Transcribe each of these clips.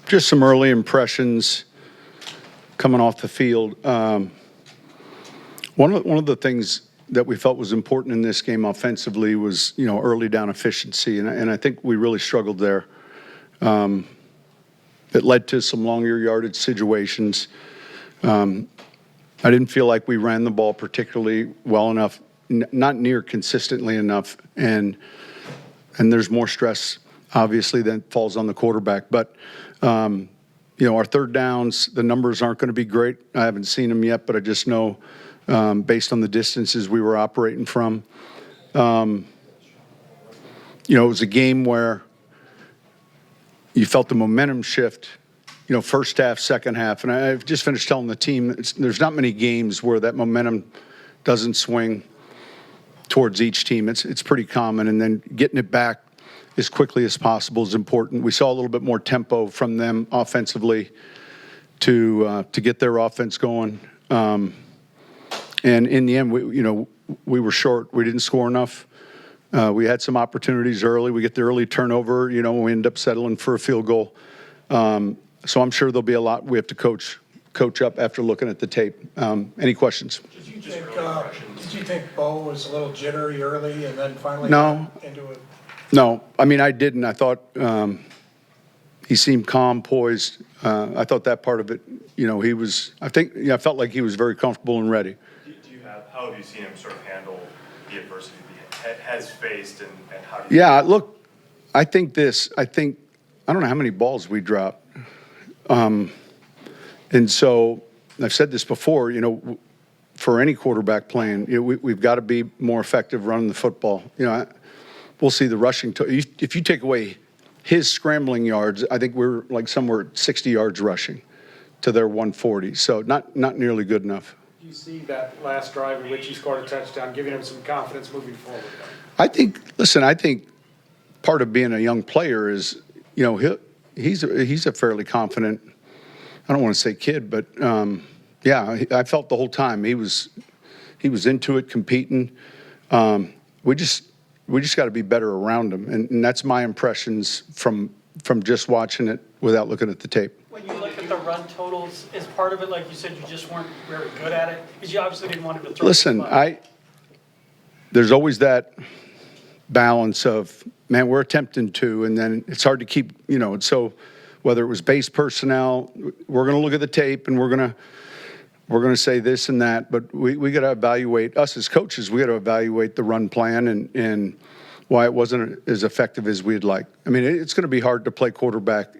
Just some early impressions coming off the field. One of the things that we felt was important in this game offensively was, early down efficiency, and I think we really struggled there. It led to some longer yardage situations. I didn't feel like we ran the ball particularly well enough, not near consistently enough, and there's more stress, obviously, that falls on the quarterback. But, our third downs, the numbers aren't going to be great. I haven't seen them yet, but I just know based on the distances we were operating from. It was a game where you felt the momentum shift, first half, second half. And I've just finished telling the team there's not many games where that momentum doesn't swing towards each team. It's pretty common. And then getting it back as quickly as possible is important. We saw a little bit more tempo from them offensively to get their offense going. And in the end, we were short. We didn't score enough. We had some opportunities early. We get the early turnover. We end up settling for a field goal. So I'm sure there'll be a lot we have to coach up after looking at the tape. Any questions? Did you think Bo was a little jittery early and then finally No. got into it? No, I didn't. I thought he seemed calm, poised. I thought that part of it, he was. I I felt like he was very comfortable and ready. How have you seen him sort of handle the adversity he has faced, and how do you? Yeah, look, I think I don't know how many balls we dropped, and so I've said this before. For any quarterback playing, we've got to be more effective running the football. We'll see the rushing. If you take away his scrambling yards, I think we're like somewhere at 60 yards rushing to their 140. So not nearly good enough. Do you see that last drive in which he scored a touchdown, giving him some confidence moving forward? I think part of being a young player is, he's a fairly confident, I don't want to say kid, but I felt the whole time he was into it, competing. We just got to be better around him, and that's my impressions from just watching it without looking at the tape. When you look at the run totals, is part of it, like you said, you just weren't very good at it? Because you obviously didn't want him to throw. Listen, there's always that balance of, man, we're attempting to, and then it's hard to keep, so whether it was base personnel, we're going to look at the tape and we're going to say this and that, but we got to evaluate, us as coaches, we got to evaluate the run plan and why it wasn't as effective as we'd like. It's going to be hard to play quarterback,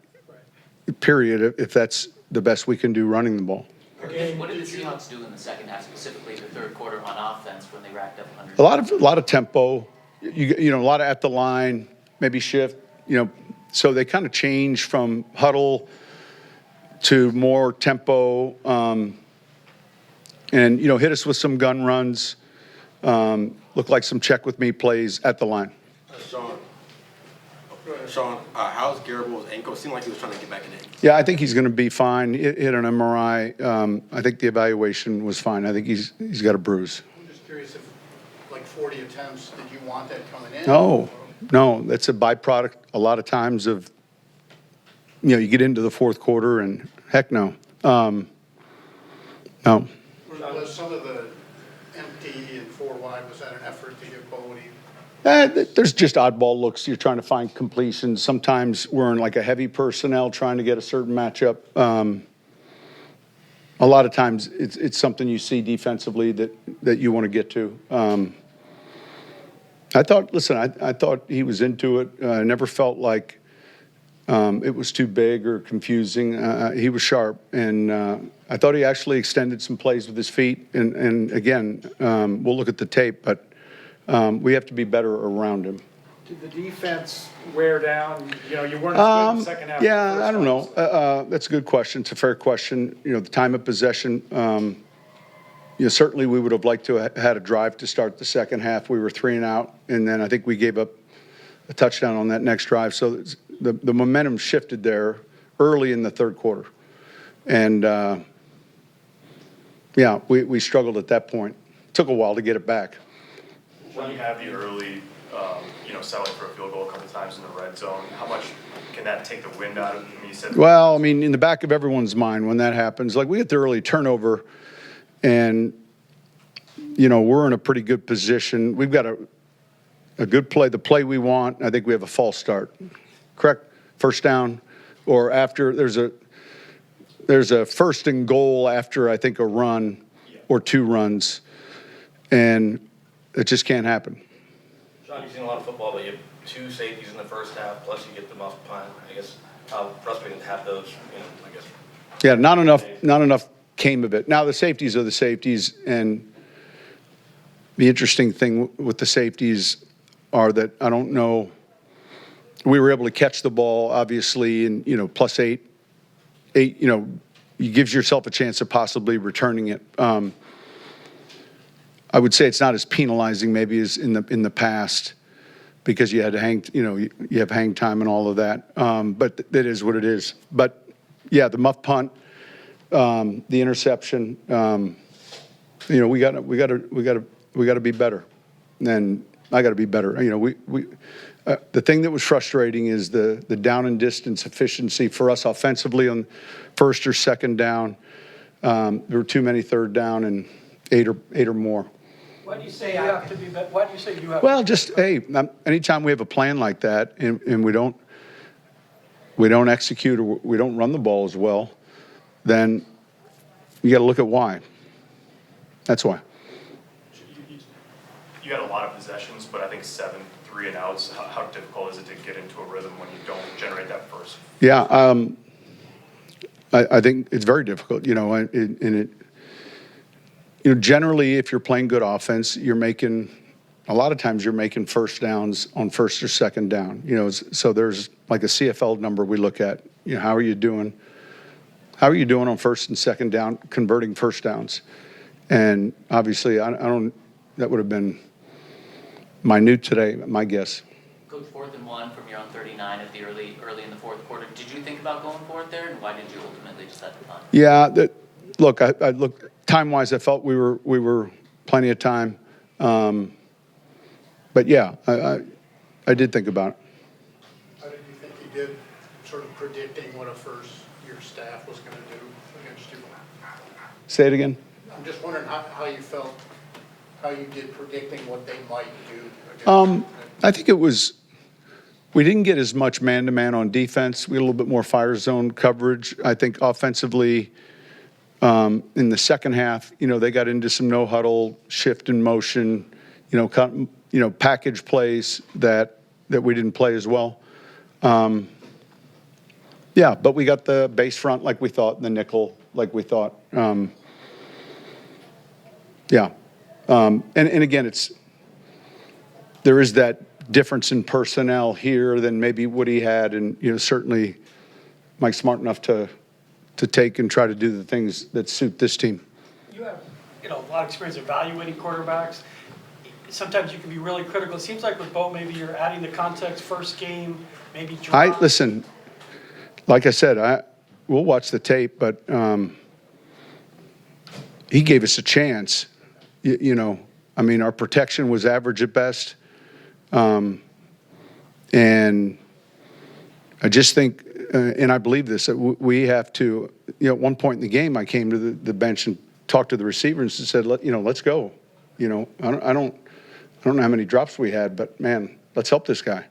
period, if that's the best we can do running the ball. What did the Seahawks do in the second half, specifically the third quarter on offense when they racked up 100? A lot of tempo, a lot of at the line, maybe shift, so they kind of change from huddle to more tempo, and hit us with some gun runs, look like some check with me plays at the line. Sean, how's Garibald's ankle? It seemed like he was trying to get back in it. Yeah, I think he's going to be fine. Hit an MRI. I think the evaluation was fine. I think he's got a bruise. I'm just curious if, 40 attempts, did you want that coming in? No, that's a byproduct a lot of times of, you get into the fourth quarter and heck no. No. Was some of the empty and 4 wide, was that an effort to give Bo any? There's just oddball looks. You're trying to find completions. Sometimes we're in a heavy personnel trying to get a certain matchup. A lot of times it's something you see defensively that you want to get to. I thought he was into it. I never felt like it was too big or confusing. He was sharp, and I thought he actually extended some plays with his feet. And again, we'll look at the tape, but we have to be better around him. Did the defense wear down? You weren't as good in the second half. Yeah, I don't know. That's a good question. It's a fair question. The time of possession. Certainly we would have liked to have had a drive to start the second half. We were 3 and out, and then I think we gave up a touchdown on that next drive. So the momentum shifted there early in the third quarter. And, we struggled at that point. It took a while to get it back. When you have the early settling for a field goal a couple times in the red zone. How much can that take the wind out of him? You said, Well, I mean, in the back of everyone's mind when that happens, like we get the early turnover and, we're in a pretty good position. We've got a good play, the play we want. I think we have a false start. Correct? First down or after there's a first and goal after, I think, a run or 2 runs. And it just can't happen. Sean, you've seen a lot of football, but you have 2 safeties in the first half, plus you get the muff punt. I guess how frustrating to have those, I guess. Yeah, not enough came of it. Now the safeties are the safeties, and the interesting thing with the safeties are that I don't know. We were able to catch the ball, obviously, and +8, you gives yourself a chance of possibly returning it. I would say it's not as penalizing maybe as in the past because you had to hang, you have hang time and all of that. But that is what it is. But yeah, the muff punt, the interception, we got to be better. And I got to be better. The thing that was frustrating is the down and distance efficiency for us offensively on first or second down. There were too many third down and eight or more. Why do you say you have to be better? Why do you say you have? Well, just anytime we have a plan like that and we don't execute or we don't run the ball as well, then you got to look at why. That's why. you had a lot of possessions, but I think 7 3-and-outs. How difficult is it to get into a rhythm when you don't generate that first? Yeah, I think it's very difficult. Generally, if you're playing good offense, a lot of times you're making first downs on first or second down. So there's like a CFL number we look at. How are you doing? How are you doing on first and second down, converting first downs? And obviously, I don't. That would have been minute today, my guess. Coach, 4th and 1 from your own 39 at the early in the fourth quarter. Did you think about going for it there, and why did you ultimately just set the punt? Yeah, look, I look time-wise. I felt we were plenty of time, but yeah, I did think about it. How did you think you did sort of predicting what a first-year staff was going to do against you? Say it again. I'm just wondering how you felt, how you did predicting what they might do against you. I think we didn't get as much man-to-man on defense. We had a little bit more fire zone coverage. I think offensively, in the second half, they got into some no-huddle, shift in motion, package plays that we didn't play as well. Yeah, but we got the base front like we thought, and the nickel like we thought. Yeah. And again, there is that difference in personnel here than maybe Woody had, and certainly Mike's smart enough to take and try to do the things that suit this team. You have a lot of experience evaluating quarterbacks. Sometimes you can be really critical. It seems like with Bo, maybe you're adding the context first game, maybe drop. Listen, like I said, we'll watch the tape, but he gave us a chance. Our protection was average at best. And I just think, and I believe this, that we have to, at one point in the game, I came to the bench and talked to the receivers and said, let's go. I don't know how many drops we had, but man, let's help this guy.